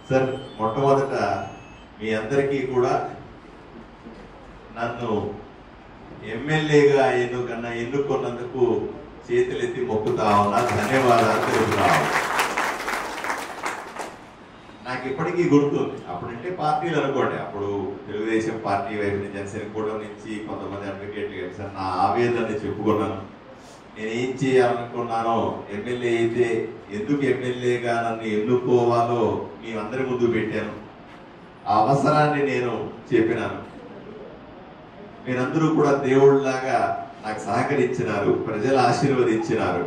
Sir, మొట్టమొదట మీ అందరికీ కూడా నన్ను ఎమ్మెల్యేగా ఎన్నుకున్నందుకు చేతులెత్తి మొక్కుతా ఉన్నా, ధన్యవాదాలు తెలుపుతా. నాకు ఇప్పటికీ గుర్తుంది, అప్పుడంటే పార్టీలు అనుకోండి, అప్పుడు తెలుగుదేశం పార్టీ వైపు నుంచి, జనసేన కూటమి నుంచి కొంతమంది అడ్వకేట్లు కలిసి నా ఆవేదన చెప్పుకున్నాను. నేను ఏం చేయాలనుకున్నానో, ఎమ్మెల్యే అయితే ఎందుకు ఎమ్మెల్యేగా నన్ను ఎన్నుకోవాలో మీ అందరి ముందు పెట్టాను. ఆ అవసరాన్ని నేను చెప్పినాను. మీరందరూ కూడా దేవుళ్ళలాగా నాకు సహకరించినారు, ప్రజలు ఆశీర్వదించినారు,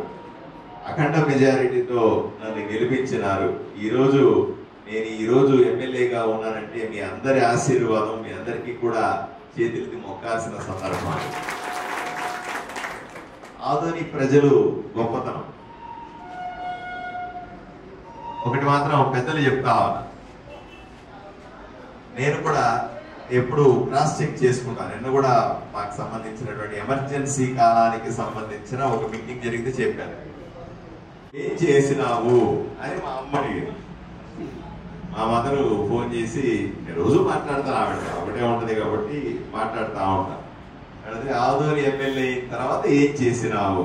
అఖండ మెజారిటీతో నన్ను గెలిపించినారు. ఈరోజు ఎమ్మెల్యేగా ఉన్నానంటే మీ అందరి ఆశీర్వాదం, మీ అందరికీ కూడా చేతులకి మొక్కాల్సిన సందర్భం. ఆదోని ప్రజలు గొప్పతనం ఒకటి మాత్రం పెద్దలు చెప్తా ఉన్నా, నేను కూడా ఎప్పుడు క్రాస్ చెక్ చేసుకుంటాను. నిన్న కూడా మాకు సంబంధించినటువంటి ఎమర్జెన్సీ కాలానికి సంబంధించిన ఒక మీటింగ్ జరిగితే చెప్పాను, ఏం చేసినావు అని మా అమ్మ అడిగింది. మా మదరు ఫోన్ చేసి, రోజు మాట్లాడతాను, ఒకటే ఉంటది కాబట్టి మాట్లాడుతూ ఉంటాను. అడిగితే ఆదోని ఎమ్మెల్యే అయిన తర్వాత ఏం చేసినావు?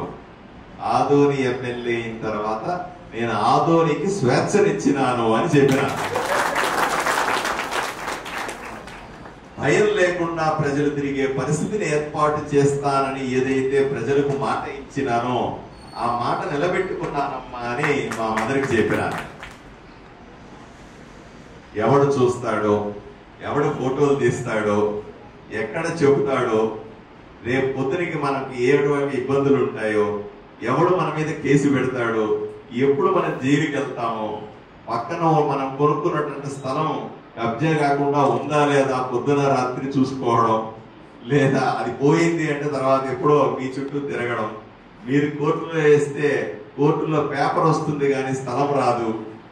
ఆదోని ఎమ్మెల్యే అయిన తర్వాత నేను ఆదోనికి స్వేచ్ఛనిచ్చినాను అని చెప్పినాను. భయం లేకుండా ప్రజలు తిరిగే పరిస్థితిని ఏర్పాటు చేస్తానని ఏదైతే ప్రజలకు మాట ఇచ్చినానో ఆ మాట నిలబెట్టుకున్నానమ్మా అని మా మదరికి చెప్పినాను. ఎవడు చూస్తాడో, ఎవడు ఫోటోలు తీస్తాడో, ఎక్కడ చెబుతాడో, రేపు పొద్దునికి మనకి ఏటువంటి ఇబ్బందులు ఉంటాయో, ఎవడు మన మీద కేసు పెడతాడో, ఎప్పుడు మనం జైలుకి వెళ్తామో, పక్కన మనం కొనుక్కున్నటువంటి స్థలం కబ్జా కాకుండా ఉందా లేదా పొద్దున రాత్రి చూసుకోవడం, లేదా అది పోయింది అంటే తర్వాత ఎప్పుడో మీ చుట్టూ తిరగడం, మీరు కోర్టులో వేస్తే కోర్టులో పేపర్ వస్తుంది కానీ స్థలం రాదు,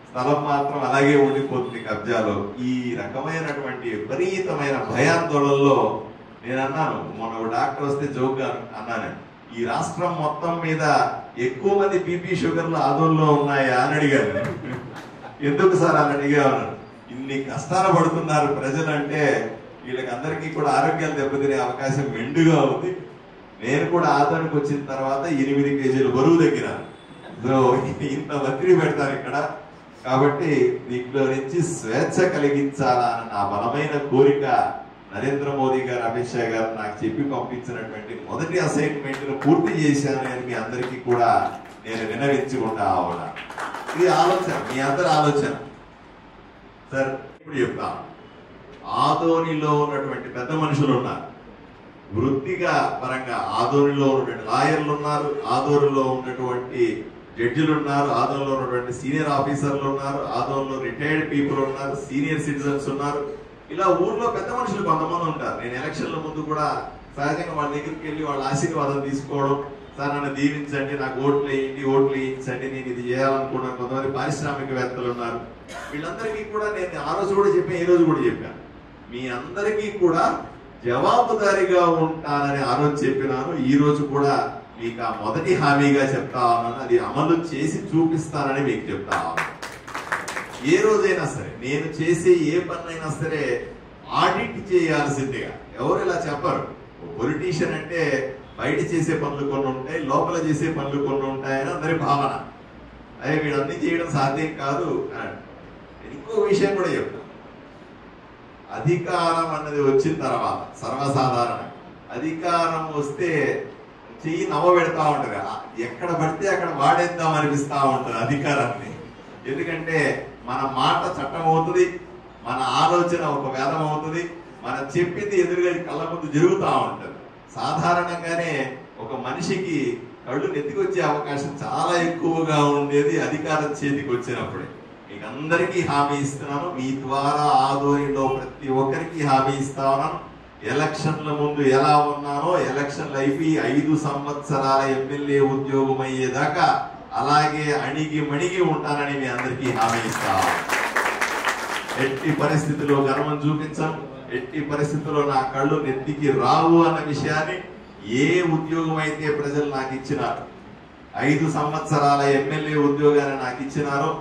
స్థలం మాత్రం అలాగే ఉండిపోతుంది కబ్జాలో. ఈ రకమైనటువంటి విపరీతమైన భయాందోళనలో నేను అన్నాను, మొన్న డాక్టర్ వస్తే జోక్గా అన్నాను, ఈ రాష్ట్రం మొత్తం మీద ఎక్కువ మంది బీపీ షుగర్లు ఆదోళనలో ఉన్నాయా అని అడిగాను. ఎందుకు సార్ అని అడిగాను, ఇన్ని కష్టాలు పడుతున్నారు ప్రజలంటే వీళ్ళకందరికీ కూడా ఆరోగ్యాలు దెబ్బతినే అవకాశం మెండుగా ఉంది. నేను కూడా ఆదోనికి వచ్చిన తర్వాత 8 కేజీలు బరువు తగ్గినాను. ఇంత ఒత్తిడి పెడతారు ఇక్కడ, కాబట్టి దీంట్లో నుంచి స్వేచ్ఛ కలిగించాలన్న నా బలమైన కోరిక నరేంద్ర మోదీ గారు, అమిత్ షా గారు నాకు చెప్పి పంపించినటువంటి మొదటి అసైన్మెంట్ ను పూర్తి చేశాను అని మీ అందరికీ కూడా నేను విన్నవించుకుంటా ఉన్నా. ఇది ఆలోచన, మీ అందరి ఆలోచన. సార్, ఇప్పుడు చెప్తాను, ఆదోనిలో ఉన్నటువంటి పెద్ద మనుషులు ఉన్నారు, వృత్తిగా పరంగా ఆదోనిలో ఉన్నటువంటి లాయర్లు ఉన్నారు, ఆదోనిలో ఉన్నటువంటి జడ్జిలు ఉన్నారు, ఆదోనిలో ఉన్నటువంటి సీనియర్ ఆఫీసర్లు ఉన్నారు, ఆదోనిలో రిటైర్డ్ పీపుల్ ఉన్నారు, సీనియర్ సిటిజన్స్ ఉన్నారు. ఇలా ఊర్లో పెద్ద మనుషులు కొంతమంది ఉంటారు. నేను ఎలక్షన్ల ముందు కూడా సహజంగా వాళ్ళ దగ్గరికి వెళ్ళి వాళ్ళ ఆశీర్వాదం తీసుకోవడం, సార్ నన్ను దీవించండి, నాకు ఓట్లు వేయించండి, నేను ఇది చేయాలనుకున్నాను. కొంతమంది పారిశ్రామికవేత్తలు ఉన్నారు. వీళ్ళందరికీ కూడా నేను ఆ రోజు కూడా చెప్పాను, ఈ రోజు కూడా చెప్పాను, మీ అందరికీ కూడా జవాబుదారీగా ఉంటానని ఆ రోజు చెప్పినాను. ఈ రోజు కూడా మీకు ఆ మొదటి హామీగా చెప్తా ఉన్నాను, అది అమలు చేసి చూపిస్తానని మీకు చెప్తా ఉన్నాను. ఏ రోజైనా సరే నేను చేసే ఏ పనైనా సరే ఆడిట్ చేయాల్సిందిగా. ఎవరు ఇలా చెప్పరు. పొలిటీషియన్ అంటే బయట చేసే పనులు కొన్ని ఉంటాయి, లోపల చేసే పనులు కొన్ని ఉంటాయని అందరి భావన. అదే వీడన్నీ చేయడం సాధ్యం కాదు. ఇంకో విషయం కూడా చెప్తాను, అధికారం అన్నది వచ్చిన తర్వాత సర్వసాధారణ అధికారం వస్తే చెయ్యి నవ్వ పెడతా ఉంటది, ఎక్కడ పడితే అక్కడ వాడేద్దాం అనిపిస్తా ఉంటది అధికారాన్ని. ఎందుకంటే మన మాట చట్టం అవుతుంది, మన ఆలోచన ఒక వేదం అవుతుంది, మనం చెప్పింది ఎదురుగా కళ్ళ ముందు జరుగుతూ ఉంటది. సాధారణంగానే ఒక మనిషికి కళ్ళు నెత్తికొచ్చే అవకాశం చాలా ఎక్కువగా ఉండేది అధికారం చేతికి వచ్చినప్పుడే. మీకు అందరికీ హామీ ఇస్తున్నాను, మీ ద్వారా ఆదోనిలో ప్రతి ఒక్కరికి హామీ ఇస్తా ఉన్నాను. ఎలక్షన్ల ముందు ఎలా ఉన్నానో ఎలక్షన్లు అయిపోయి 5 సంవత్సరాల ఎమ్మెల్యే ఉద్యోగం అయ్యేదాకా అలాగే అణిగి మణిగి ఉంటానని మీ అందరికీ హామీ ఇస్తాను. ఎట్టి పరిస్థితుల్లో గర్వం చూపించాను, ఎట్టి పరిస్థితుల్లో నా కళ్ళు నెత్తికి రావు అన్న విషయాన్ని, ఏ ఉద్యోగం అయితే ప్రజలు నాకు ఇచ్చినారు, 5 సంవత్సరాల ఎమ్మెల్యే ఉద్యోగాన్ని నాకు ఇచ్చినారో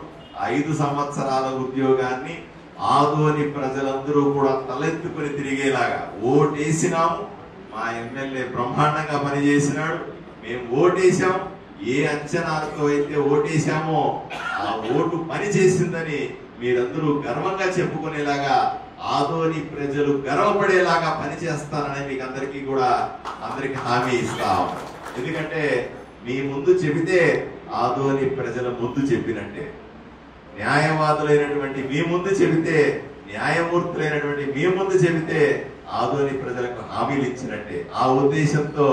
5 సంవత్సరాల ఉద్యోగాన్ని ఆదోని ప్రజలందరూ కూడా తలెత్తుకుని తిరిగేలాగా ఓటేసినాము. మా ఎమ్మెల్యే బ్రహ్మాండంగా పనిచేసినాడు. మేము ఓటేసాం. ఏ అంచనాలతో అయితే ఓటేశామో ఆ ఓటు పని చేసిందని మీరందరూ గర్వంగా చెప్పుకునేలాగా, ఆదోని ప్రజలు గర్వపడేలాగా పనిచేస్తానని మీకు అందరికీ హామీ ఇస్తాం. ఎందుకంటే మీ ముందు చెబితే ఆదోని ప్రజల ముందు చెప్పినట్టే, న్యాయవాదులైనటువంటి మీ ముందు చెబితే, న్యాయమూర్తులైనటువంటి మీ ముందు చెబితే ఆదోని ప్రజలకు హామీలు ఇచ్చినట్టే. ఆ ఉద్దేశంతో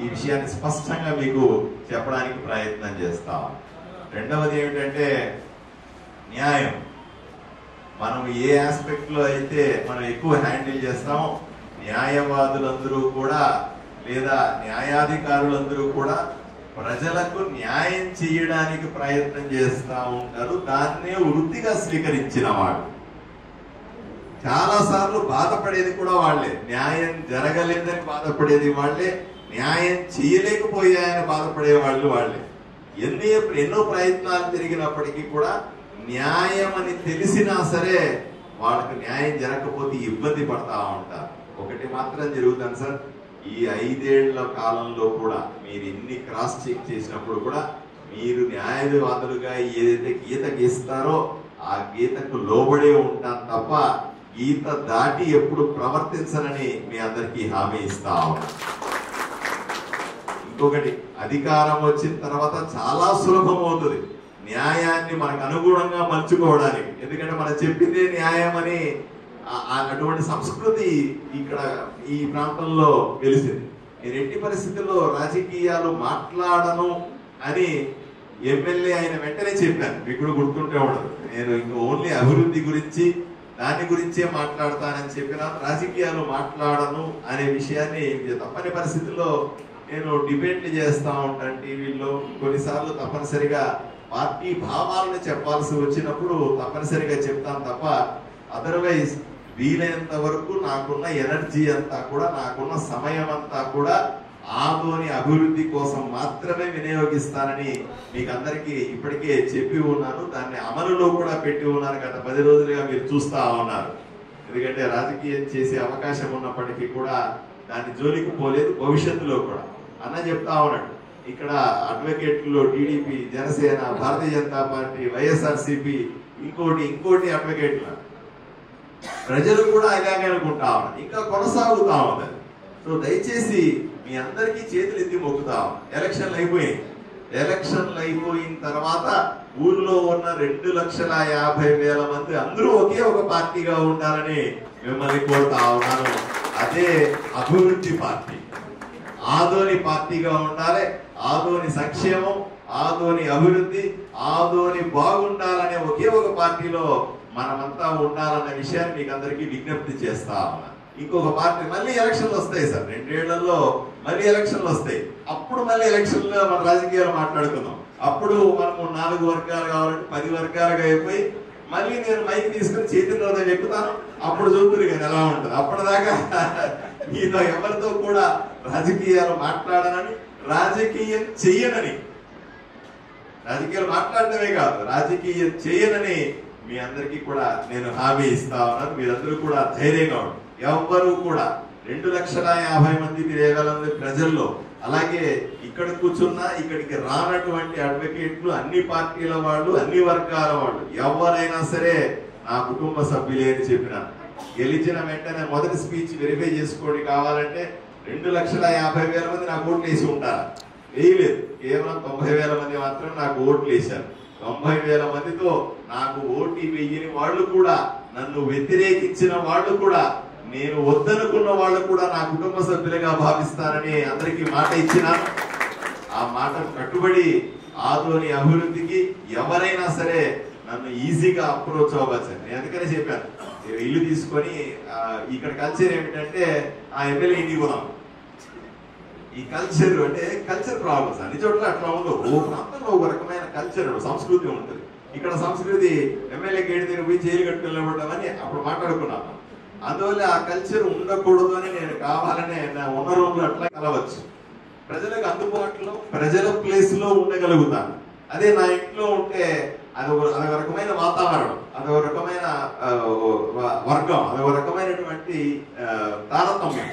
ఈ విషయాన్ని స్పష్టంగా మీకు చెప్పడానికి ప్రయత్నం చేస్తాం. రెండవది ఏమిటంటే న్యాయం. మనం ఏ ఆస్పెక్ట్ లో అయితే మనం ఎక్కువ హ్యాండిల్ చేస్తామో, న్యాయవాదులందరూ కూడా లేదా న్యాయాధికారులందరూ కూడా ప్రజలకు న్యాయం చేయడానికి ప్రయత్నం చేస్తూ ఉంటారు. దాన్నే వృత్తిగా స్వీకరించిన వాళ్ళు. చాలా సార్లు బాధపడేది కూడా వాళ్లే. న్యాయం జరగలేదని బాధపడేది వాళ్లే, న్యాయం చేయలేకపోయాయని బాధపడే వాళ్లే. ఎన్నో ప్రయత్నాలు జరిగినప్పటికీ కూడా న్యాయం అని తెలిసినా సరే వాళ్ళకి న్యాయం జరగకపోతే ఇబ్బంది పడతా ఉంటారు. ఒకటి మాత్రం జరుగుతుంది సార్, ఈ 5 ఏళ్ల కాలంలో కూడా మీరు ఎన్ని క్రాస్ చెక్ చేసినప్పుడు కూడా మీరు న్యాయవాదులుగా ఏదైతే గీత గీస్తారో ఆ గీతకు లోబడే ఉంటాను తప్ప గీత దాటి ఎప్పుడు ప్రవర్తించనని మీ అందరికీ హామీ ఇస్తాం. ఇంకొకటి, అధికారం వచ్చిన తర్వాత చాలా సులభం అవుతుంది న్యాయాన్ని మనకు అనుగుణంగా మలుచుకోవడానికి. ఎందుకంటే మనం చెప్పిందే న్యాయం అని అటువంటి సంస్కృతి ఇక్కడ ఈ ప్రాంతంలో వెలిసింది. నేను ఎట్టి పరిస్థితుల్లో రాజకీయాలు మాట్లాడను అని ఎమ్మెల్యే అయిన వెంటనే చెప్పాను. మీకు కూడా గుర్తుంటే ఉండదు. నేను ఇంకా ఓన్లీ అభివృద్ధి గురించి దాని గురించే మాట్లాడతానని చెప్పిన, రాజకీయాలు మాట్లాడను అనే విషయాన్ని తప్పని పరిస్థితుల్లో నేను డిబేట్లు చేస్తూ ఉంటాను టీవీలో. కొన్నిసార్లు తప్పనిసరిగా పార్టీ భావాలను చెప్పాల్సి వచ్చినప్పుడు తప్పనిసరిగా చెప్తాను తప్ప అదర్వైజ్ వీలైనంత వరకు నాకున్న ఎనర్జీ అంతా కూడా, నాకున్న సమయం అంతా కూడా ఆదోని అభివృద్ధి కోసం మాత్రమే వినియోగిస్తానని మీకు అందరికీ ఇప్పటికే చెప్పి ఉన్నాను. దాన్ని అమలులో కూడా పెట్టి ఉన్నాను. గత 10 రోజులుగా మీరు చూస్తా ఉన్నారు. ఎందుకంటే రాజకీయం చేసే అవకాశం ఉన్నప్పటికీ కూడా దాన్ని జోలికి పోలేదు. భవిష్యత్తులో కూడా అన్న చెప్తా ఉన్నాడు, ఇక్కడ అడ్వకేట్లు టీడీపీ, జనసేన, భారతీయ జనతా పార్టీ, వైఎస్ఆర్సీపీ, ఇంకోటి అడ్వకేట్లు ప్రజలు కూడా ఇలాగే అనుకుంటా ఉన్నారు. ఇంకా కొనసాగుతా ఉన్నది. సో దయచేసి మీ అందరికీ చేతులు ఎత్తి మొక్కుతాం. ఎలక్షన్లు అయిపోయిన తర్వాత ఊర్లో ఉన్న 2,50,000 మంది అందరూ ఒకే ఒక పార్టీగా ఉండాలని మిమ్మల్ని కోరుతా ఉన్నాను. అదే అభివృద్ధి పార్టీ, ఆదోని పార్టీగా ఉండాలి. ఆదోని సంక్షేమం, ఆదోని అభివృద్ధి, ఆదోని బాగుండాలనే ఒకే ఒక పార్టీలో మనమంతా ఉండాలన్న విషయాన్ని మీకు అందరికీ విజ్ఞప్తి చేస్తా ఉన్నా. ఇంకొక పార్టీ మళ్ళీ ఎలక్షన్లు వస్తాయి సార్, 2 ఏళ్లలో మళ్ళీ ఎలక్షన్లు వస్తాయి. అప్పుడు మళ్ళీ ఎలక్షన్లో మన రాజకీయాలు మాట్లాడుకుందాం. అప్పుడు మనము 4 వర్గాలు కావాలంటే 10 వర్గాలుగా అయిపోయి మళ్ళీ నేను మైక్ తీసుకుని చేతుల్లో చెప్తాను. అప్పుడు చూపురు కానీ ఎలా ఉంటుంది. అప్పటిదాకా మీతో ఎవరితో కూడా రాజకీయాలు మాట్లాడనని, రాజకీయం చెయ్యనని, రాజకీయాలు మాట్లాడటమే కాదు రాజకీయం చేయనని మీ అందరికీ కూడా నేను హామీ ఇస్తా ఉన్నాను. మీరందరూ కూడా ధైర్యంగా ఉండండి. ఎవ్వరూ కూడా 2,50,000 మంది ప్రజల్లో, అలాగే ఇక్కడ కూర్చున్నా ఇక్కడికి రానటువంటి అడ్వకేట్లు, అన్ని పార్టీల వాళ్ళు, అన్ని వర్గాల వాళ్ళు ఎవరైనా సరే నా కుటుంబ సభ్యులే అని చెప్పినాను. గెలిచిన వెంటనే మొదటి స్పీచ్ వెరిఫై చేసుకోండి. కావాలంటే 2,50,000 మంది నాకు ఓట్లు వేసి ఉంటారు. వేయలేదు, కేవలం 90,000 మంది మాత్రం నాకు ఓట్లు వేశారు. 90,000 మందితో నాకు ఓటు వేయని వాళ్ళు కూడా, నన్ను వ్యతిరేకించిన వాళ్ళు కూడా, నేను వద్దనుకున్న వాళ్ళు కూడా నా కుటుంబ సభ్యులుగా భావిస్తానని అందరికీ మాట ఇచ్చినాను. ఆ మాటకు కట్టుబడి ఆదోని అభివృద్ధికి ఎవరైనా సరే నన్ను ఈజీగా అప్రోచ్ అవ్వచ్చు. నేను అందుకనే చెప్పాను, ఇల్లు తీసుకొని ఇక్కడ కల్చర్ ఏమిటంటే ఆ ఎమ్మెల్యే ఇంటికి పోదాం. ఈ కల్చర్ అంటే కల్చర్ ప్రాబ్లమ్స్ అన్ని చోట్ల అట్లా ఉండవు. ఓ ప్రాంతంలో ఒక రకమైన కల్చర్, సంస్కృతి ఉంటుంది. ఇక్కడ సంస్కృతి ఎమ్మెల్యే గేటు దగ్గర పోయి జైలు కట్టుకెళ్ళబడ్డామని అప్పుడు మాట్లాడుకున్నాను. అందువల్ల ఆ కల్చర్ ఉండకూడదు అని నేను కావాలనే నా ఉన్న రూమ్లో అట్లా కలవచ్చు. ప్రజలకు అందుబాటులో, ప్రజల ప్లేస్ లో ఉండగలుగుతాను. అదే నా ఇంట్లో ఉంటే అదొక రకమైన వాతావరణం, అదొక రకమైన వర్గం, అదొక రకమైనటువంటి తారతమ్యం.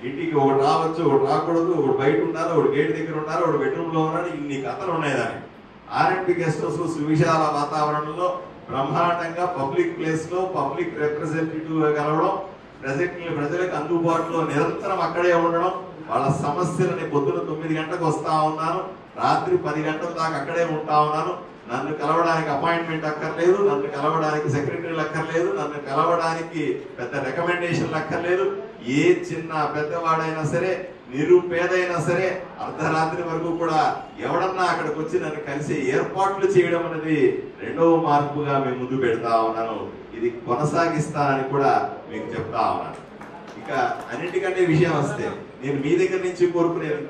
ఇంటికి ఒకటి రావచ్చు, ఒకటి రాకూడదు, ఒకటి బయట ఉండాలి, ఒకటి గేట్ దగ్గర ఉండాలి, ఒకటి బెడ్రూమ్ లో ఉన్నాడు, ఇన్ని కథలు ఉన్నాయి దాన్ని. ఆర్ఎండ్బి గెస్ట్ హౌస్ సువిశాల వాతావరణంలో బ్రహ్మాండంగా పబ్లిక్ ప్లేస్ లో పబ్లిక్ రిప్రజెంటేటివ్ గా కలవడం, ప్రజలకు అందుబాటులో నిరంతరం అక్కడే ఉండడం, వాళ్ళ సమస్యలని పొద్దున 9 గంటలకు వస్తా ఉన్నాను, రాత్రి 10 గంటల దాకా అక్కడే ఉంటా ఉన్నాను. నన్ను కలవడానికి అపాయింట్మెంట్ అక్కర్లేదు, నన్ను కలవడానికి సెక్రటరీలు అక్కర్లేదు, నన్ను కలవడానికి పెద్ద రికమెండేషన్లు అక్కర్లేదు. ఏ చిన్న పెద్దవాడైనా సరే, నిరుపేదైనా సరే, అర్ధరాత్రి వరకు కూడా ఎవడన్నా అక్కడికి వచ్చి నన్ను కలిసి ఏర్పాట్లు చేయడం అనేది రెండవ మార్పుగా మేము ముందు పెడతా ఉన్నాను. ఇది కొనసాగిస్తానని కూడా మీకు చెప్తా ఉన్నాను. ఇక అన్నిటికంటే విషయం వస్తే నేను మీ దగ్గర నుంచి కోరుకునేది,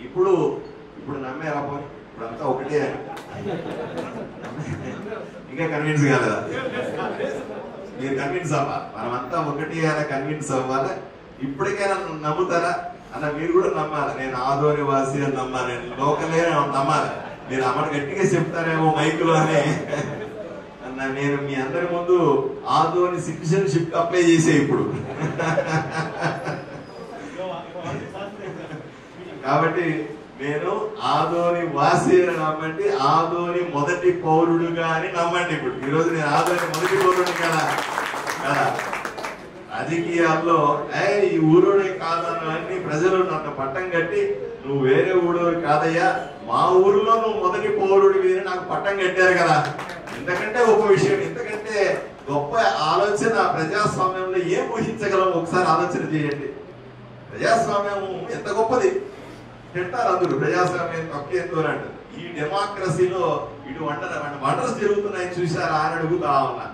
ఇప్పుడు నమ్మారా పోయి, ఇప్పుడంతా ఒకటే అని ఇంకా కన్విన్స్ కాలేదా? మీరు కన్విన్స్ అవ్వాలి, మనమంతా ఒకటి అలా కన్విన్స్ అవ్వాలి. ఇప్పటికైనా నమ్ముతారా అన్న? మీరు కూడా నమ్మాలి. నేను ఆదోని వాసి అని నమ్మాలి, నేను లోకలే నమ్మాలి. మీరు అమ్మని గట్టిగా చెప్తారేమో మైకులో అని అన్న. నేను మీ అందరి ముందు ఆదోని సిటిజన్షిప్ అప్లై చేసే ఇప్పుడు. కాబట్టి నేను ఆదోని వాసి అని నమ్మండి, ఆదోని మొదటి పౌరుడుగా అని నమ్మండి. ఇప్పుడు ఈరోజు నేను ఆదోని మొదటి పౌరుడు కదా. రాజకీయాల్లో ఈ ఊరోడే కాదన్నీ ప్రజలు నన్ను పట్టం కట్టి, నువ్వు వేరే ఊరోడు కాదయ్యా, మా ఊరిలో నువ్వు మొదటి పౌరుడివి అని నాకు పట్టం కట్టారు కదా. ఇంతకంటే గొప్ప విషయం, ఇంతకంటే గొప్ప ఆలోచన ప్రజాస్వామ్యంలో ఏం ఊహించగలం? ఒకసారి ఆలోచన చేయండి. ప్రజాస్వామ్యం ఎంత గొప్పది తింటారు అందరూ. ప్రజాస్వామ్యం తక్కువ అంటారు. ఈ డెమోక్రసీలో ఇటు వండర్స్ జరుగుతున్నాయని చూసారా అని అడుగుతా ఉన్నా.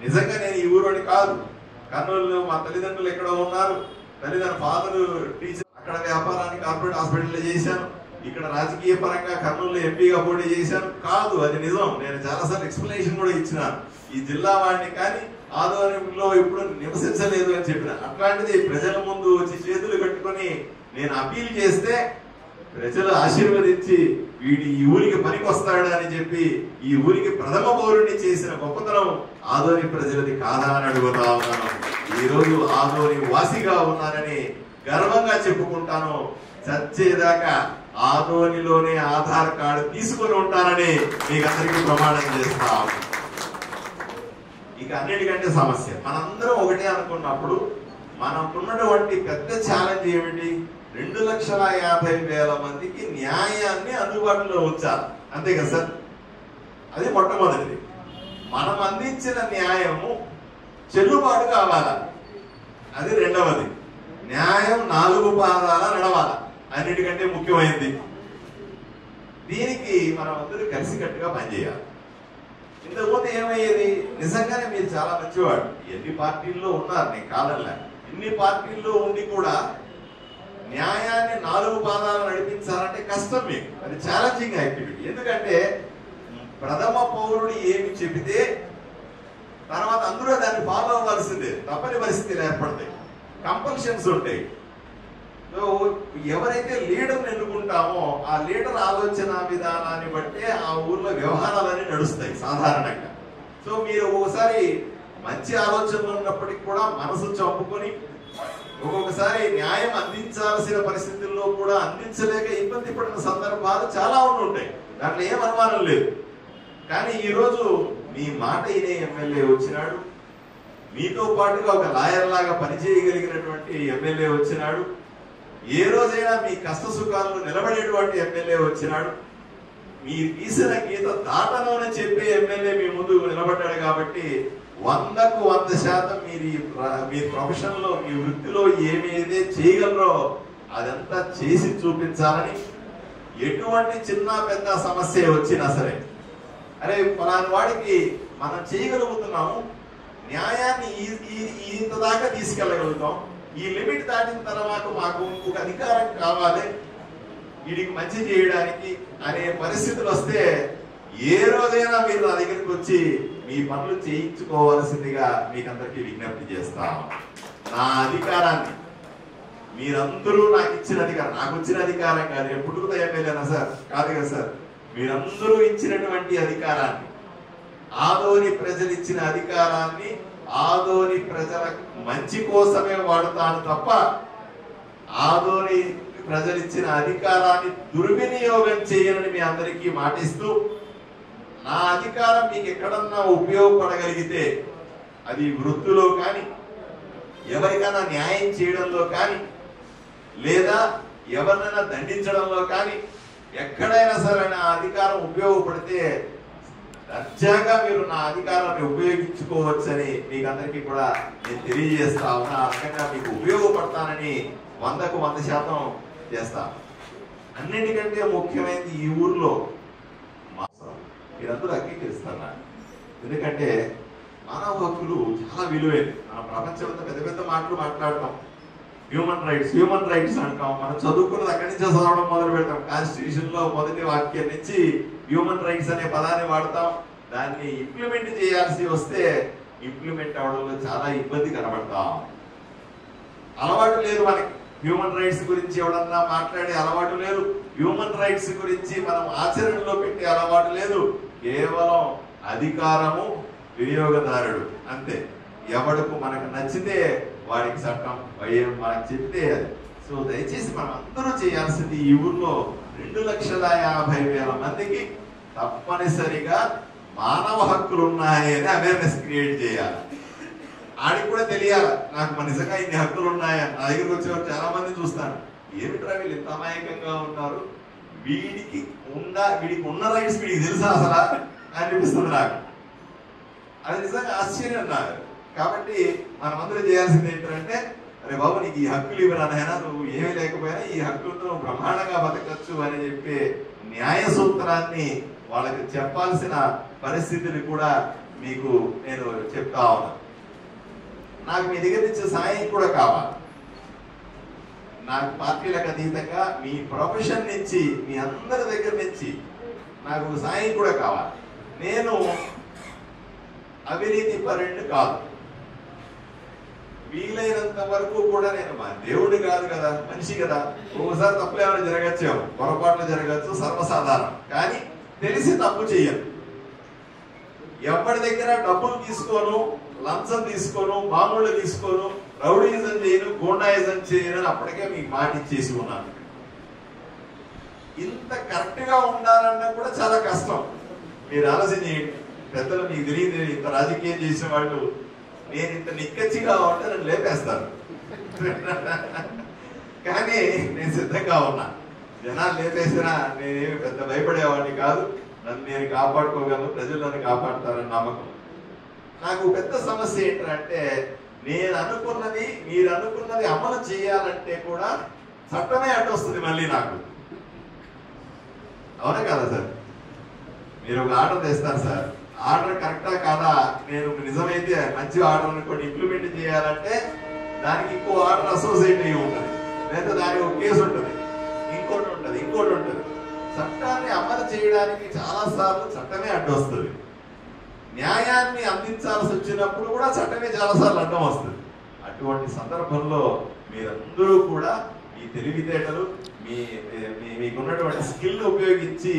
నిజంగా నేను ఈ ఊరోని కాదు. కర్నూలు మా తల్లిదండ్రులు ఎక్కడో ఉన్నారు, ఫాదర్ టీచర్, అక్కడ వ్యాపారాన్ని కార్పొరేట్ హాస్పిటల్లో చేశాను, ఇక్కడ రాజకీయ పరంగా కర్నూలులో ఎంపీగా పోటీ చేశాను. కాదు, అది నిజం. నేను చాలాసార్లు ఎక్స్ప్లెనేషన్ కూడా ఇచ్చినాను. ఈ జిల్లా వాడిని కానీ ఆధ్వర్యంలో ఇప్పుడు నివసించలేదు అని చెప్పిన. అట్లాంటిది ప్రజల ముందు వచ్చి చేతులు కట్టుకొని నేను అపీల్ చేస్తే ప్రజలు ఆశీర్వదించి వీడి ఈ ఊరికి పనికి వస్తాడు అని చెప్పి ఈ ఊరికి ప్రథమ పౌరుని చేసిన గొప్పతనం ఆదోని ప్రజలది కాదా అని అడుగుతా ఉన్నాను. ఈ రోజు ఆదోని వాసిగా ఉన్నానని గర్వంగా చెప్పుకుంటాను. చచ్చేదాకా ఆదోనిలోనే ఆధార్ కార్డు తీసుకొని ఉంటానని మీకు అందరికీ ప్రమాణం చేస్తా. ఇక అన్నిటికంటే సమస్య మనందరం ఒకటే అనుకున్నప్పుడు మనకున్నటువంటి పెద్ద ఛాలెంజ్ ఏమిటి? 2,50,000 మందికి న్యాయాన్ని అందుబాటులో ఉంచాలి. అంతే కదా సార్? అది మొట్టమొదటిది. మనం అందించిన న్యాయము చెల్లుబాటు కావాలా, అది రెండవది. న్యాయం 4 పాదాల నడవాల, అన్నిటికంటే ముఖ్యమైనది. దీనికి మనం అందరూ కలిసికట్టుగా పనిచేయాలి. ఇంతకుముందు ఏమయ్యేది? నిజంగానే మీరు చాలా మంచివాడు, ఎన్ని పార్టీల్లో ఉన్నారు, నేను కాదనలే. ఇన్ని పార్టీల్లో ఉండి కూడా న్యాయాన్ని 4 పాదాలు నడిపించాలంటే కష్టం మీకు. అది ఛాలెంజింగ్ యాక్టివిటీ. ఎందుకంటే ప్రథమ పౌరుడు ఏమి చెబితే తర్వాత అందరూ దాన్ని ఫాలో అవ్వాల్సిందే. తప్పని పరిస్థితులు ఏర్పడతాయి, కంపల్షన్స్ ఉంటాయి. సో ఎవరైతే లీడర్ని ఎన్నుకుంటామో ఆ లీడర్ ఆలోచన విధానాన్ని బట్టే ఆ ఊర్లో వ్యవహారాలన్నీ నడుస్తాయి సాధారణంగా. సో మీరు ఒకసారి మంచి ఆలోచనలు ఉన్నప్పటికీ కూడా మనసు చంపుకొని ఒక్కొక్కసారి న్యాయం అందించాల్సిన పరిస్థితుల్లో కూడా అందించలేక ఇబ్బంది పడిన సందర్భాలు చాలా ఉంటాయి. దాంట్లో ఏం అనుమానం లేదు. కానీ ఈరోజు మీ మాట వినే ఎమ్మెల్యే వచ్చినాడు, మీతో పాటుగా ఒక లాయర్ లాగా పనిచేయగలిగినటువంటి ఎమ్మెల్యే వచ్చినాడు, ఏ రోజైనా మీ కష్ట సుఖాలను నిలబడేటువంటి ఎమ్మెల్యే వచ్చినాడు, మీ తీసిన గీత దాటనని చెప్పే ఎమ్మెల్యే మీ ముందు నిలబడ్డాడు. కాబట్టి 100కు 100% మీరు మీ ప్రొఫెషన్ లో, మీ వృత్తిలో ఏమేదే చేయగలరో అదంతా చేసి చూపించాలని, ఎటువంటి చిన్న పెద్ద సమస్య వచ్చినా సరే, అరే ఫలాని వాడికి మనం చేయగలుగుతున్నాము, న్యాయాన్ని ఇంత దాకా తీసుకెళ్ళగలుగుతాం, ఈ లిమిట్ దాటిన తర్వాత మాకు ఇంకొక అధికారం కావాలి వీడికి మంచి చేయడానికి అనే పరిస్థితులు వస్తే ఏ రోజైనా మీరు నా దగ్గరికి వచ్చి మీ పనులు చేయించుకోవాల్సిందిగా మీకందరికీ విజ్ఞప్తి చేస్తాం. నా అధికారాన్ని మీరందరూ నాకు ఇచ్చిన అధికారం, నాకు వచ్చిన అధికారం కాదు. నేను పుట్టుకతో ఎమ్మెల్యేనా సార్? కాదు కదా సార్. మీరందరూ ఇచ్చినటువంటి అధికారాన్ని, ఆదోని ప్రజలు ఇచ్చిన అధికారాన్ని ఆదోని ప్రజల మంచి కోసమే వాడుతాను తప్ప ఆదోని ప్రజలు ఇచ్చిన అధికారాన్ని దుర్వినియోగం చేయనని మీ అందరికీ మాటిస్తూ, నా అధికారం మీకు ఎక్కడన్నా ఉపయోగపడగలిగితే అది వృత్తిలో కానీ, ఎవరికైనా న్యాయం చేయడంలో కానీ, లేదా ఎవరినైనా దండించడంలో కానీ, ఎక్కడైనా సరే నా అధికారం ఉపయోగపడితే దర్జాగా మీరు నా అధికారాన్ని ఉపయోగించుకోవచ్చని మీకు అందరికీ కూడా నేను తెలియజేస్తా ఉన్నా. ఆ రకంగా మీకు ఉపయోగపడతానని 100కు 100% చేస్తాను. అన్నిటికంటే ముఖ్యమైనది ఈ ఊర్లో మీరందరూ అంగీకరిస్తారు. ఎందుకంటే మానవ హక్కులు చాలా విలువైనవి. మన ప్రపంచంలో పెద్ద పెద్ద మాటలు మాట్లాడతాం, హ్యూమన్ రైట్స్ అంటాం. మనం చదువుకున్నది అక్కడి నుంచే చదవడం మొదలు పెడతాం. కాన్స్టిట్యూషన్ లో మొదటి వాక్యం నుంచి హ్యూమన్ రైట్స్ అనే పదాన్ని వాడతాం. దాన్ని ఇంప్లిమెంట్ చేయాల్సి వస్తే ఇంప్లిమెంట్ అవడంలో చాలా ఇబ్బంది కనబడతాం. అలవాటు లేదు మనకి, హ్యూమన్ రైట్స్ గురించి ఎవడన్నా మాట్లాడే అలవాటు లేదు. హ్యూమన్ రైట్స్ గురించి మనం ఆచరణలో పెట్టే అలవాటు లేదు. కేవలం అధికారము, వినియోగదారుడు అంతే. ఎవడుకు మనకు నచ్చితే వాడికి చట్టం మనకు చెప్తే అది. సో దయచేసి మనం అందరూ చేయాల్సింది ఈ ఊర్లో 2,50,000 మందికి తప్పనిసరిగా మానవ హక్కులు ఉన్నాయని అవేర్నెస్ క్రియేట్ చేయాలి. ఆడికి కూడా తెలియాలి, నాకు మన నిజంగా ఇన్ని హక్కులు ఉన్నాయని. నా దగ్గరకు వచ్చేవారు చాలా మంది చూస్తాను, ఏమిట్రా వీళ్ళు ఇంత అమాయకంగా ఉన్నారు, వీడికి ఉన్న రైట్స్ వీడికి తెలుసా అసలు అనిపిస్తుంది నాకు. అది నిజంగా ఆశ్చర్యం నాకు. కాబట్టి మనమందరం చేయాల్సింది ఏంటంటే, అరే బాబు నీకు ఈ హక్కులు ఇవ్వరానైనా, నువ్వు ఏమీ లేకపోయినా ఈ హక్కులతో బ్రహ్మాండంగా బతకచ్చు అని చెప్పి న్యాయ సూత్రాన్ని వాళ్ళకి చెప్పాల్సిన పరిస్థితిని కూడా మీకు నేను చెప్తా ఉన్నాను. నాకు మీ దగ్గర నుంచి సాయం కూడా కావాలి. నాకు పార్టీలకు అతీతంగా మీ ప్రొఫెషన్ నుంచి, మీ అందరి దగ్గర నుంచి నాకు సాయం కూడా కావాలి. నేను అవినీతి పరుణ్ణి కాదు. వీలైనంత వరకు కూడా నేను, మా దేవుడు కాదు కదా, మనిషి కదా, ఒకసారి తప్పులు ఏమైనా జరగచ్చు, పొరపాట్లు జరగచ్చు, సర్వసాధారణం. కానీ తెలిసి తప్పు చెయ్యను. ఎవరి దగ్గర డబ్బులు తీసుకోను, లంచం తీసుకోను, మామూలు తీసుకోను, రౌడీజం చేయను, గూండాయిజం చేయను అని అప్పటికే మీకు మాట ఇచ్చేసి ఉన్నాను. ఇంత కరెక్ట్ గా ఉండాలన్నా కూడా చాలా కష్టం. మీరు ఆలోచన చేయండి, పెద్దలు మీకు తెలియదు, ఇంత రాజకీయం చేసిన వాళ్ళు నేను ఇంత నిక్కచ్చిగా ఉంటే నన్ను లేపేస్తారు. కానీ నేను సిద్ధంగా ఉన్నా. జనాలు లేపేసినా నేనేమి పెద్ద భయపడేవాడిని కాదు. నన్ను నేను కాపాడుకోగలను, ప్రజలు నన్ను కాపాడుతారని నమ్మకం. నాకు పెద్ద సమస్య ఏంటంటే, నేను అనుకున్నది మీరు అనుకున్నది అమలు చేయాలంటే కూడా చట్టమే అడ్డొస్తుంది మళ్ళీ నాకు. అవునా కదా సార్? మీరు ఒక ఆర్డర్ తెస్తారు సార్, ఆర్డర్ కరెక్టా కాదా, నేను నిజమైతే మంచి ఆర్డర్ అనుకోండి ఇంప్లిమెంట్ చేయాలంటే దానికి ఇంకో ఆర్డర్ అసోసియేట్ అయ్యి ఉంటుంది, లేదా దానికి ఒక కేసు ఉంటుంది, ఇంకోటి ఉంటుంది. చట్టాన్ని అమలు చేయడానికి చాలా సార్లు చట్టమే అడ్డొస్తుంది. న్యాయాన్ని అందించాల్సి వచ్చినప్పుడు కూడా చట్టమే చాలాసార్లు అడ్డం వస్తుంది. అటువంటి సందర్భంలో మీరందరూ కూడా మీ తెలివితేటలు, మీకున్నటువంటి స్కిల్ ఉపయోగించి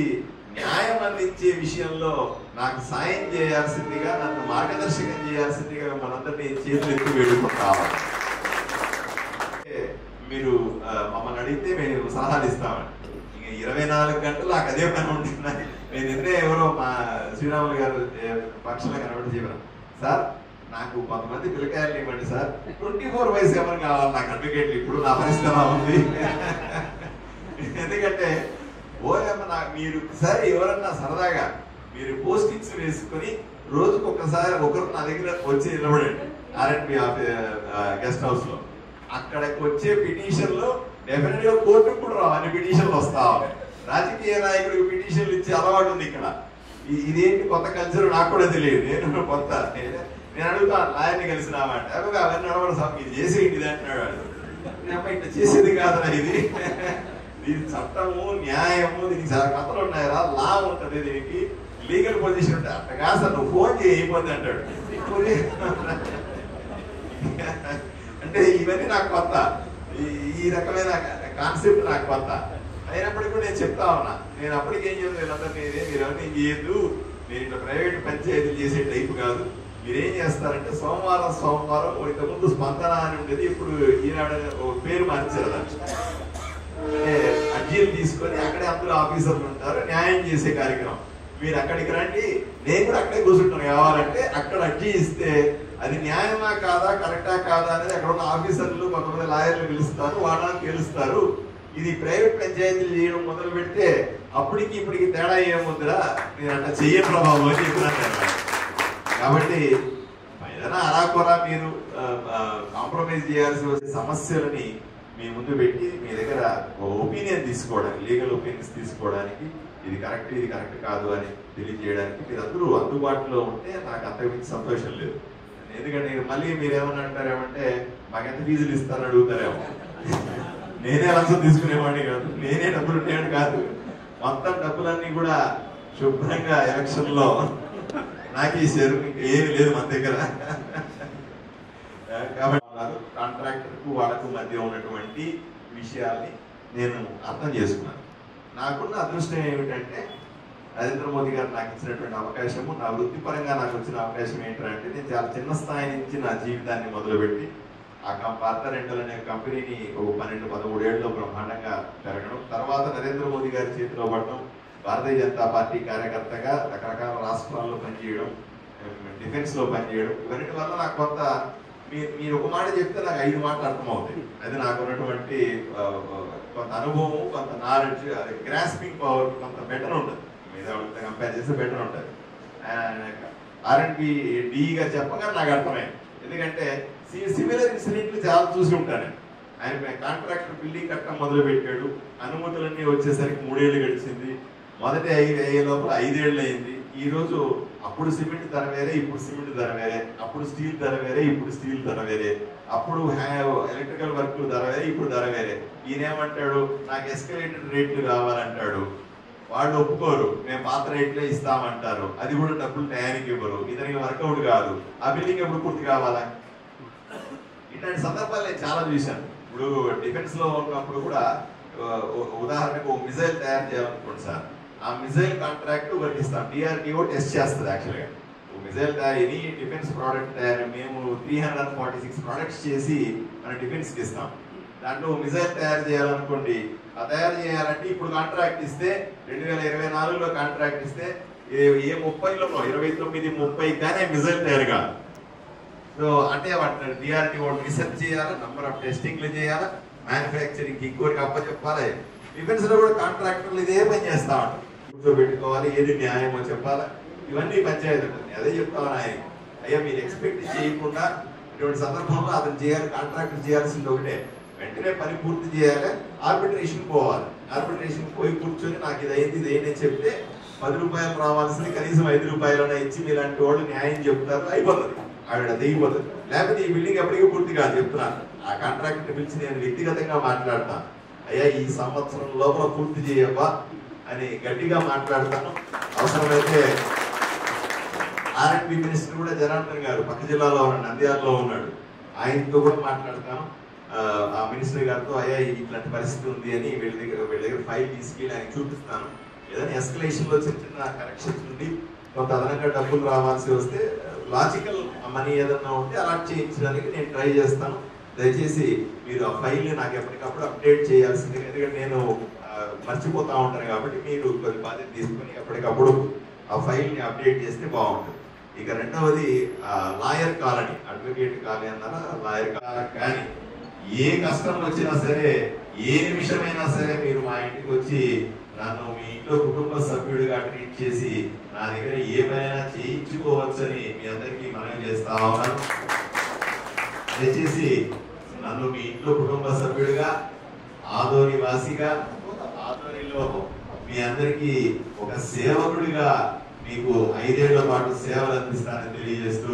న్యాయం అందించే విషయంలో నాకు సాయం చేయాల్సిందిగా, నన్ను మార్గదర్శకం చేయాల్సిందిగా మనందరినీ చేతులు ఎత్తి వేడుకుంటాము. మీరు మమ్మల్ని అడిగితే మేము సలహాలు ఇస్తామండి. ఇక 24 గంటలు నాకు అదే పని ఉంటున్నాయి. నేను నిన్నే ఎవరో మా శ్రీరాములు గారు పక్షంలో కనబడి చెప్పాను, సార్ నాకు కొంతమంది పిల్లకాయలు ఇవ్వండి సార్, 24/7 కావాలి నాకు అడ్వకేట్లు. ఇప్పుడు నా పరిస్థితి అలా ఉంది. ఎందుకంటే నాకు మీరు సరే ఎవరన్నా సరదాగా మీరు పోస్టింగ్స్ వేసుకొని రోజుకు ఒకరు నా దగ్గర వచ్చి నిలబడండి ఆర్ఎండ్బి గెస్ట్ హౌస్ లో. అక్కడికి వచ్చే పిటిషన్లు డెఫినెట్ గా కోర్టుకు కూడా రావు, అన్ని పిటిషన్లు వస్తా ఉన్నాయి. రాజకీయ నాయకుడికి పిటిషన్లు ఇచ్చే అలవాటు ఉంది ఇక్కడ. ఇదేంటి కొత్త కల్చర్ నాకు కూడా తెలియదు, నేను కొత్త. నేను అడుగుతాను లాయర్ని కలిసినామంటే, అవన్నీ నడవడం సార్ మీరు చేసేయండి ఇది అంటున్నాడు. ఇట్లా చేసేది కాదురా ఇది, దీని చట్టము న్యాయము, దీనికి చాలా కథలు ఉన్నాయరా, లా ఉంటుంది, దీనికి లీగల్ పొజిషన్ ఉంటుంది. అట్టగా సార్ నువ్వు ఫోన్ చేయకపోతే అంటాడు. అంటే ఇవన్నీ నాకు కొత్త, ఈ రకమైన కాన్సెప్ట్ నాకు కొత్త అయినప్పటికీ కూడా నేను చెప్తా ఉన్నా, నేను అప్పటికేం చేస్తాను వీళ్ళందరినీ, మీరు అవన్నీ చేయొద్దు, నేను ఇట్లా ప్రైవేట్ పంచాయతీలు చేసే టైప్ కాదు, మీరేం చేస్తారంటే సోమవారం ఇంతకుముందు స్పందన అని ఉండేది, ఇప్పుడు ఈనాడు పేరు మార్చారు. అంటే అర్జీలు తీసుకొని అక్కడే అందరూ ఆఫీసర్లు ఉంటారు, న్యాయం చేసే కార్యక్రమం. మీరు అక్కడికి రండి, నేను కూడా అక్కడే కూర్చుంటాను. కావాలంటే అక్కడ అర్జీ ఇస్తే అది న్యాయమా కాదా, కరెక్టా కాదా అనేది అక్కడ ఉన్న ఆఫీసర్లు కొంతమంది లాయర్లు పిలుస్తారు, వాళ్ళని తెలుస్తారు. ఇది ప్రైవేట్ పంచాయతీలు చేయడం మొదలు పెడితే అప్పటికి ఇప్పటికి తేడా ఏముందిరా, నేను అట్లా చెయ్యను ప్రభావం అని చెప్తున్నాను. కాబట్టి ఏదైనా అరాకొరా మీరు కాంప్రమైజ్ చేయాల్సి వచ్చే సమస్యలని మీ ముందు పెట్టి మీ దగ్గర ఒపీనియన్ తీసుకోవడానికి, లీగల్ ఒపీనియన్స్ తీసుకోవడానికి, ఇది కరెక్ట్ కాదు అని తెలియజేయడానికి మీరు అందరూ అందుబాటులో ఉంటే నాకు అంతకుమించి సంతోషం లేదు. ఎందుకంటే మళ్ళీ మీరు ఏమన్నా అంటారేమంటే మాకెంత ఫీజులు ఇస్తారని అడుగుతారేమో. నేనే లంచం తీసుకునేవాడిని కాదు, నేనే డబ్బులు ఉండేవాడిని కాదు. మొత్తం డబ్బులన్నీ కూడా శుభ్రంగా ఎలక్షన్ లో నాకు ఇచ్చారు, ఏమి లేదు మన దగ్గర. కాబట్టి కాంట్రాక్టర్ కు వాళ్ళకు మధ్య ఉన్నటువంటి విషయాల్ని నేను అర్థం చేసుకున్నాను. నాకున్న అదృష్టం ఏమిటంటే నరేంద్ర మోదీ గారు నాకు ఇచ్చినటువంటి అవకాశము, నా వృత్తిపరంగా నాకు వచ్చిన అవకాశం ఏంటంటే నేను చాలా చిన్న స్థాయి నుంచి నా జీవితాన్ని మొదలుపెట్టి ఆ భారత రెంటల్ అనే కంపెనీని 12-13 ఏళ్ళలో బ్రహ్మాండంగా పెరగడం, తర్వాత నరేంద్ర మోదీ గారి చేతిలో పడడం, భారతీయ జనతా పార్టీ కార్యకర్తగా రకరకాల రాష్ట్రాల్లో పనిచేయడం, డిఫెన్స్ లో పనిచేయడం, ఇవన్నిటి వల్ల నాకు కొంత మీరు ఒక మాట చెప్తే నాకు 5 మాటలు అర్థమవుతాయి. అది నాకు ఉన్నటువంటి కొంత అనుభవం, కొంత నాలెడ్జ్, గ్రాస్పింగ్ పవర్ కొంత బెటర్ ఉంటుంది, మీద కంపేర్ చేస్తే బెటర్ ఉంటుంది. R&B డీగా చెప్పగా నాకు అర్థమైంది. ఎందుకంటే సిమిలర్ ఇన్సిడెంట్లు చాలా చూసి ఉంటాను. ఆయన కాంట్రాక్టర్ బిల్డింగ్ కట్టడం మొదలు పెట్టాడు, అనుమతులన్నీ వచ్చేసరికి 3 ఏళ్ళు గడిచింది, మొదటి 5 అయ్యే లోపల 5 ఏళ్ళు అయింది. ఈ రోజు అప్పుడు సిమెంట్ ధర వేరే, ఇప్పుడు సిమెంట్ ధర వేరే, అప్పుడు స్టీల్ ధర వేరే, ఇప్పుడు స్టీల్ ధర వేరే, అప్పుడు ఎలక్ట్రికల్ వర్క్ ధర వేరే, ఇప్పుడు ధర వేరే. ఈయనేమంటాడు, నాకు ఎస్కలేటెడ్ రేట్లు కావాలంటాడు, వాళ్ళు ఒప్పుకోరు, మేము పాత రేట్లే ఇస్తామంటారు, అది కూడా డబ్బులు టయానికి ఇవ్వరు, ఇతనికి వర్కౌట్ కాదు, ఆ బిల్డింగ్ ఎప్పుడు పూర్తి కావాలా? ఇట్లాంటి సందర్భాలు నేను చాలా చూశాను. ఇప్పుడు డిఫెన్స్ లో ఉన్నప్పుడు కూడా ఉదాహరణకు మిసైల్ తయారు చేయాలనుకోండి సార్, ఆ మిసైల్ కాంట్రాక్ట్ ఒకటి ఇస్తాం, DRDO టెస్ట్ చేస్తుంది. యాక్చువల్గా మిసైల్ ఎనీ డిఫెన్స్ ప్రోడక్ట్ తయారు మేము 346 ప్రోడక్ట్స్ చేసి మన డిఫెన్స్కి ఇస్తాం. దాంట్లో మిసైల్ తయారు చేయాలనుకోండి, ఆ తయారు చేయాలంటే ఇప్పుడు కాంట్రాక్ట్ ఇస్తే 2024లో కాంట్రాక్ట్ ఇస్తే ఏ 30లో 29-30 కానీ మిసైల్ తయారు కాదు. సో అంటే వాటి DRDO రీసెర్చ్ చేయాలి, నంబర్ ఆఫ్ టెస్టింగ్లు చేయాలి, మ్యానుఫ్యాక్చరింగ్ ఇంకోరికి అప్పచెప్పాలి. డిఫెన్స్ లో కూడా కాంట్రాక్టర్లు ఇదే పని చేస్తా ఉంటారు, కూర్చోబెట్టుకోవాలి, ఏది న్యాయమో చెప్పాలి, ఇవన్నీ పంచాయతీ ఉంటుంది. అదే చెప్తాను ఆయన, అయ్యా మీరు ఎక్స్పెక్ట్ చేయకుండా ఇటువంటి సందర్భంలో అతను చేయాలి, కాంట్రాక్టర్ చేయాల్సింది ఒకటే, వెంటనే పని పూర్తి చేయాలి, ఆర్బిట్రేషన్ పోవాలి. ఆర్బిట్రేషన్ పోయి కూర్చొని నాకు ఇది అయింది చెప్తే 10 రూపాయలు రావాల్సింది కనీసం 5 రూపాయలనే ఇచ్చి మీలాంటి వాళ్ళు న్యాయం చెప్తారు, అయిపోతుంది, ఆవిడ దిగిపోతుంది. లేకపోతే ఈ బిల్డింగ్ ఎప్పటికీ పూర్తి కాదు. చెప్తున్నాను, ఆ కాంట్రాక్టర్ పిలిచి నేను వ్యక్తిగతంగా మాట్లాడతాను, అయ్యా ఈ సంవత్సరం లోపల పూర్తి చేయవ్వా అని గట్టిగా మాట్లాడతాను. అవసరమైతే R&B మినిస్టర్ కూడా జనార్దన్ గారు పక్క జిల్లాలో ఉన్నాడు, నంద్యాలలో ఉన్నాడు, ఆయనతో కూడా మాట్లాడతాను. ఆ మినిస్టర్ గారితో అయ్యా ఇట్లాంటి పరిస్థితి ఉంది అని వీళ్ళ దగ్గర ఫైల్ తీసుకెళ్ళి ఆయన చూపిస్తాను. ఏదైనా ఎస్కలేషన్ లో చిన్న కరెక్షన్స్ ఉండి కొంత అదనంగా డబ్బులు రావాల్సి వస్తే లాజికల్ మనీ ఏదన్నా ఉంటే అలాట్ చేయించడానికి నేను ట్రై చేస్తాను. దయచేసి మీరు ఆ ఫైల్ని నాకు ఎప్పటికప్పుడు అప్డేట్ చేయాల్సింది, ఎందుకంటే నేను మర్చిపోతా ఉంటాను. కాబట్టి మీరు కొద్ది బాధ్యత తీసుకొని ఎప్పటికప్పుడు ఆ ఫైల్ని అప్డేట్ చేస్తే బాగుంటుంది. ఇక రెండవది లాయర్ కాలనీ, అడ్వకేట్ కాలనీ అన్నారా, లాయర్ కాలనీ. కానీ ఏ కష్టం వచ్చినా సరే, ఏ నిమిషమైనా సరే మీరు మా ఇంటికి వచ్చి నన్ను మీ ఇంట్లో కుటుంబ సభ్యుడిగా ట్రీట్ చేసి నా దగ్గర ఏమైనా చేయించుకోవచ్చని మీ అందరికీ మనవి చేస్తా ఉన్నాను. దయచేసి నన్ను మీ ఇంట్లో కుటుంబ సభ్యుడిగా, ఆదోని వాసిగా, ఆదోనిలో మీ అందరికీ ఒక సేవకుడిగా మీకు 5 ఏళ్ల పాటు సేవలు అందిస్తానని తెలియజేస్తూ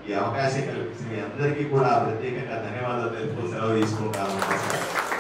ఈ అవకాశం కల్పించిన మీ అందరికీ కూడా ప్రత్యేకంగా ధన్యవాదాలు తెలుపుతూ సెలవు తీసుకుంటాను.